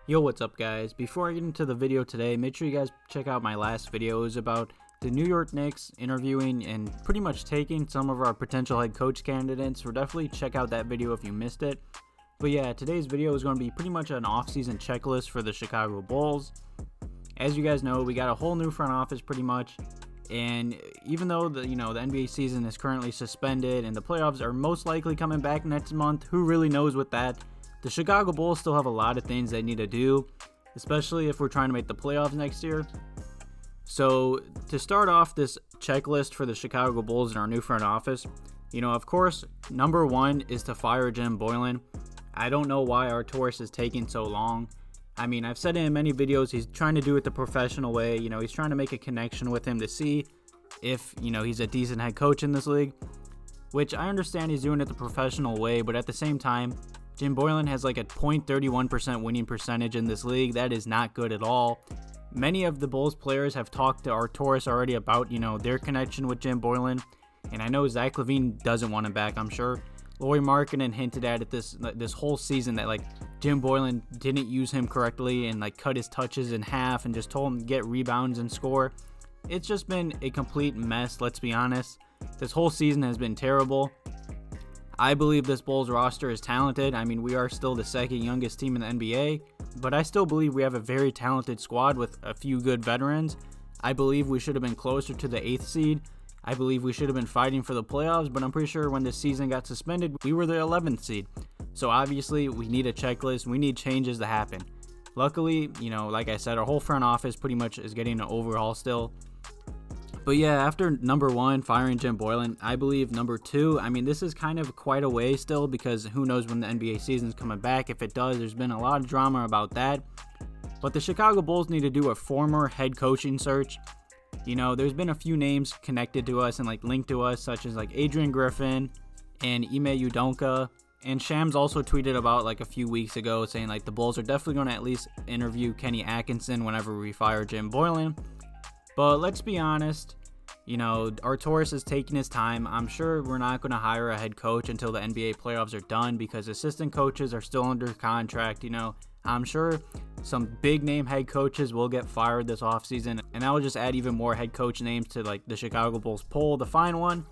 Yo, what's up guys? Before I get into the video today, make sure you guys check out my last video. It was about the New York Knicks interviewing and pretty much taking some of our potential head coach candidates. So definitely check out that video if you missed it. But yeah, today's video is going to be pretty much an off-season checklist for the Chicago Bulls. As you guys know, we got a whole new front office pretty much. And even though the NBA season is currently suspended and the playoffs are most likely coming back next month, who really knows with that? The Chicago Bulls still have a lot of things they need to do, especially if we're trying to make the playoffs next year. So to start off this checklist for the Chicago Bulls and our new front office, of course, number one is to fire Jim Boylen. I don't know why Arcidiacono is taking so long. I mean, I've said it in many videos, he's trying to do it the professional way. He's trying to make a connection with him to see if, he's a decent head coach in this league, which I understand he's doing it the professional way, but at the same time, Jim Boylen has like a .31% winning percentage in this league. That is not good at all. Many of the Bulls players have talked to Arcidiacono already about, their connection with Jim Boylen. And I know Zach LaVine doesn't want him back, I'm sure. Lauri Markkanen hinted at it this whole season that Jim Boylen didn't use him correctly and cut his touches in half and just told him to get rebounds and score. It's just been a complete mess, let's be honest. This whole season has been terrible. I believe this Bulls roster is talented. I mean, we are still the second youngest team in the NBA, but I still believe we have a very talented squad with a few good veterans. I believe we should have been closer to the 8th seed. I believe we should have been fighting for the playoffs, but I'm pretty sure when this season got suspended, we were the 11th seed. So obviously, we need a checklist. We need changes to happen. Luckily, like I said, our whole front office pretty much is getting an overhaul still. But yeah, after number one, firing Jim Boylen, I believe number two, this is kind of quite a way still because who knows when the NBA season's coming back. If it does, there's been a lot of drama about that. But the Chicago Bulls need to do a former head coaching search. There's been a few names connected to us and linked to us, such as Adrian Griffin and Ime Udoka. And Shams also tweeted about a few weeks ago saying the Bulls are definitely going to at least interview Kenny Atkinson whenever we fire Jim Boylen. But let's be honest, Arcidiacono is taking his time. I'm sure we're not going to hire a head coach until the NBA playoffs are done because assistant coaches are still under contract. I'm sure some big name head coaches will get fired this offseason, and that will just add even more head coach names to the Chicago Bulls poll to find one.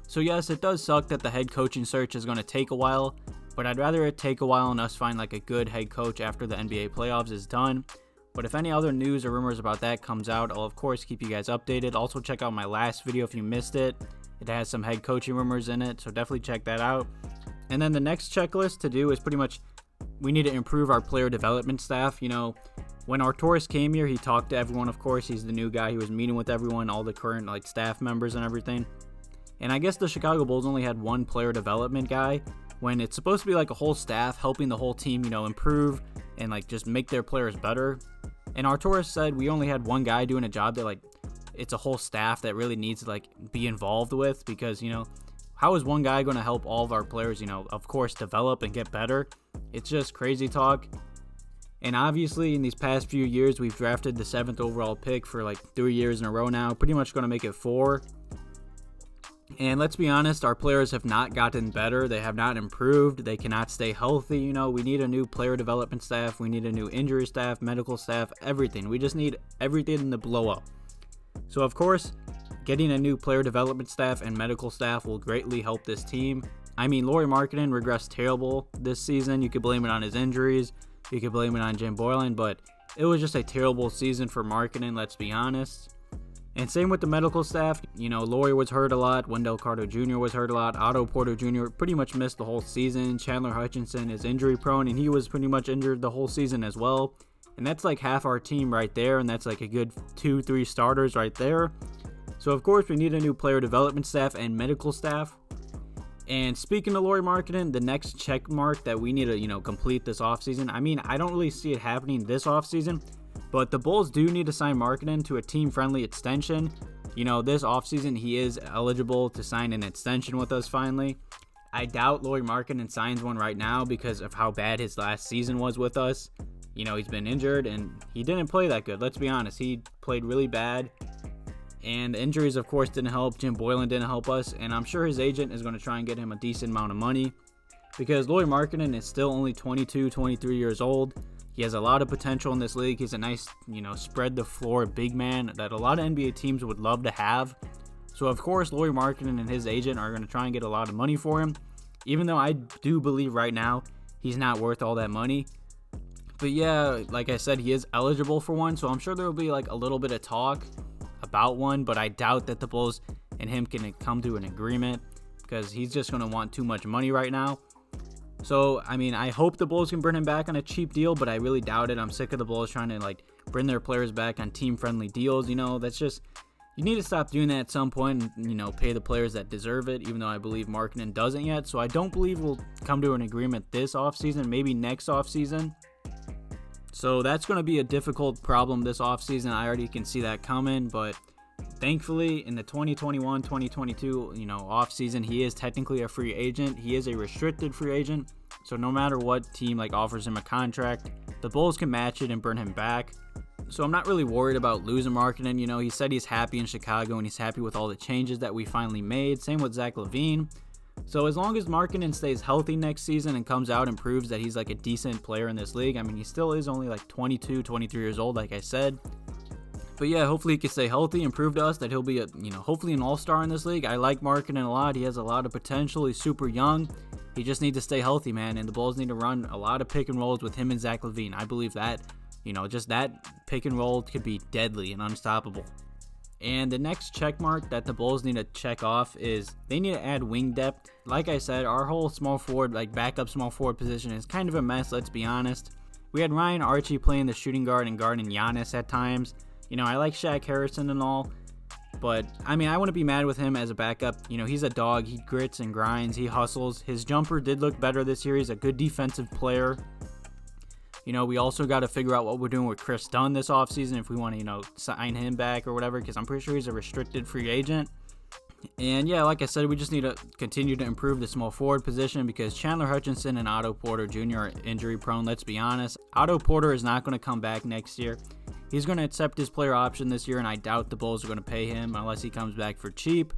So yes, it does suck that the head coaching search is going to take a while, but I'd rather it take a while and us find a good head coach after the NBA playoffs is done. But if any other news or rumors about that comes out, I'll of course keep you guys updated. Also check out my last video if you missed it. It has some head coaching rumors in it, so definitely check that out. And then the next checklist to do is pretty much we need to improve our player development staff. When Arcidiacono came here, he talked to everyone, of course. He's the new guy. He was meeting with everyone, all the current staff members and everything. And I guess the Chicago Bulls only had one player development guy when it's supposed to be a whole staff helping the whole team, improve and just make their players better. And Arcidiacono said we only had one guy doing a job that it's a whole staff that really needs to be involved with because, how is one guy going to help all of our players, of course, develop and get better? It's just crazy talk. And obviously in these past few years, we've drafted the 7th overall pick for 3 years in a row now, pretty much going to make it 4. And let's be honest, our players have not gotten better. They have not improved. They cannot stay healthy. We need a new player development staff. We need a new injury staff, medical staff, everything. We just need everything to blow up. So, of course, getting a new player development staff and medical staff will greatly help this team. Lauri Markkanen regressed terrible this season. You could blame it on his injuries. You could blame it on Jim Boylen, but it was just a terrible season for Markkanen, let's be honest. And same with the medical staff. Lauri was hurt a lot. Wendell Jr. was hurt a lot. Otto Porter Jr. pretty much missed the whole season. Chandler Hutchison is injury prone, and he was pretty much injured the whole season as well. And that's half our team right there, and that's a good 2-3 starters right there. So, of course, we need a new player development staff and medical staff. And speaking of Lauri Markkanen, the next check mark that we need to, complete this offseason, I don't really see it happening this offseason, but the Bulls do need to sign Markkanen to a team-friendly extension. This offseason, he is eligible to sign an extension with us finally. I doubt Lauri Markkanen signs one right now because of how bad his last season was with us. You know, he's been injured and he didn't play that good. Let's be honest. He played really bad. And the injuries, of course, didn't help. Jim Boylen didn't help us. And I'm sure his agent is going to try and get him a decent amount of money because Lauri Markkanen is still only 22, 23 years old. He has a lot of potential in this league. He's a nice, spread the floor big man that a lot of NBA teams would love to have. So, of course, Lauri Markkanen and his agent are going to try and get a lot of money for him, even though I do believe right now he's not worth all that money. But yeah, like I said, he is eligible for one, so I'm sure there will be like a little bit of talk about one, but I doubt that the Bulls and him can come to an agreement because he's just going to want too much money right now. So, I mean, I hope the Bulls can bring him back on a cheap deal, but I really doubt it. I'm sick of the Bulls trying to bring their players back on team-friendly deals. That's just... You need to stop doing that at some point and, pay the players that deserve it, even though I believe Markkanen doesn't yet. So I don't believe we'll come to an agreement this offseason, maybe next offseason. So that's going to be a difficult problem this offseason. I already can see that coming, but thankfully in the 2021-2022, offseason, he is technically a free agent. He is a restricted free agent. So no matter what team offers him a contract, the Bulls can match it and bring him back. So I'm not really worried about losing Markkanen. He said he's happy in Chicago and he's happy with all the changes that we finally made. Same with Zach LaVine. So as long as Markkanen stays healthy next season and comes out and proves that he's a decent player in this league. I mean, he still is only 22, 23 years old, like I said. But yeah, hopefully he can stay healthy and prove to us that he'll be hopefully an all-star in this league. I like Markkanen a lot. He has a lot of potential. He's super young. He just needs to stay healthy, man. And the Bulls need to run a lot of pick and rolls with him and Zach LaVine. I believe that. Just that pick and roll could be deadly and unstoppable. And the next check mark that the Bulls need to check off is they need to add wing depth. Like I said, our whole small forward, backup small forward position is kind of a mess, let's be honest. We had Ryan Archie playing the shooting guard and guarding Giannis at times. I like Shaq Harrison and all, but I mean, I wouldn't be mad with him as a backup. He's a dog. He grits and grinds. He hustles. His jumper did look better this year. He's a good defensive player. We also got to figure out what we're doing with Kris Dunn this offseason if we want to, sign him back or whatever, because I'm pretty sure he's a restricted free agent. And yeah, like I said, we just need to continue to improve the small forward position because Chandler, Hutchison, and Otto Porter Jr. are injury prone, let's be honest. Otto Porter is not going to come back next year. He's going to accept his player option this year, and I doubt the Bulls are going to pay him unless he comes back for cheap.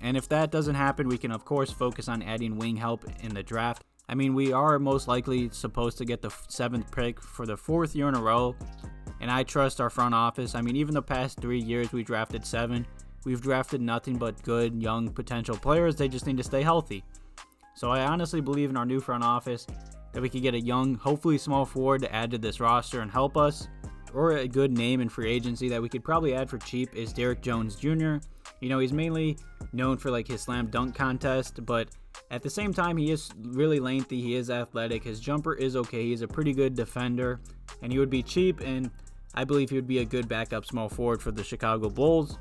And if that doesn't happen, we can, of course, focus on adding wing help in the draft. I mean, we are most likely supposed to get the 7th pick for the 4th year in a row, and I trust our front office. I mean, even the past 3 years we drafted 7. We've drafted nothing but good, young, potential players. They just need to stay healthy. So I honestly believe in our new front office that we could get a young, hopefully small forward to add to this roster and help us. Or a good name in free agency that we could probably add for cheap is Derrick Jones Jr. He's mainly known for his slam dunk contest, but at the same time, he is really lengthy. He is athletic. His jumper is okay. He's a pretty good defender, and he would be cheap, and I believe he would be a good backup small forward for the Chicago Bulls.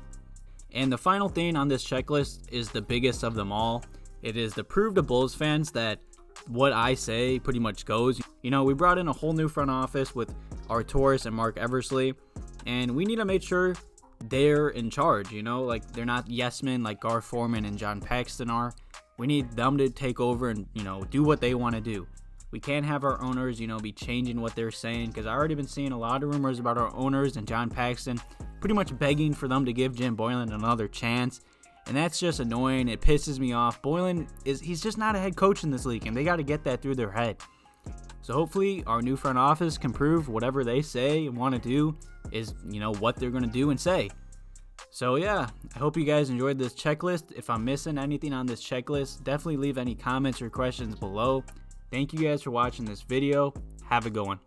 And the final thing on this checklist is the biggest of them all. It is to prove to Bulls fans that what I say pretty much goes. We brought in a whole new front office with Arturis and Mark Eversley, and we need to make sure they're in charge, they're not yes men like Gar Forman and John Paxton are. We need them to take over and, do what they want to do. We can't have our owners, be changing what they're saying, because I've already been seeing a lot of rumors about our owners and John Paxton pretty much begging for them to give Jim Boylen another chance, and that's just annoying. It pisses me off. Boylen he's just not a head coach in this league, and they got to get that through their head. So hopefully our new front office can prove whatever they say and want to do is, what they're going to do and say. So yeah, I hope you guys enjoyed this checklist. If I'm missing anything on this checklist, definitely leave any comments or questions below. Thank you guys for watching this video. Have a good one.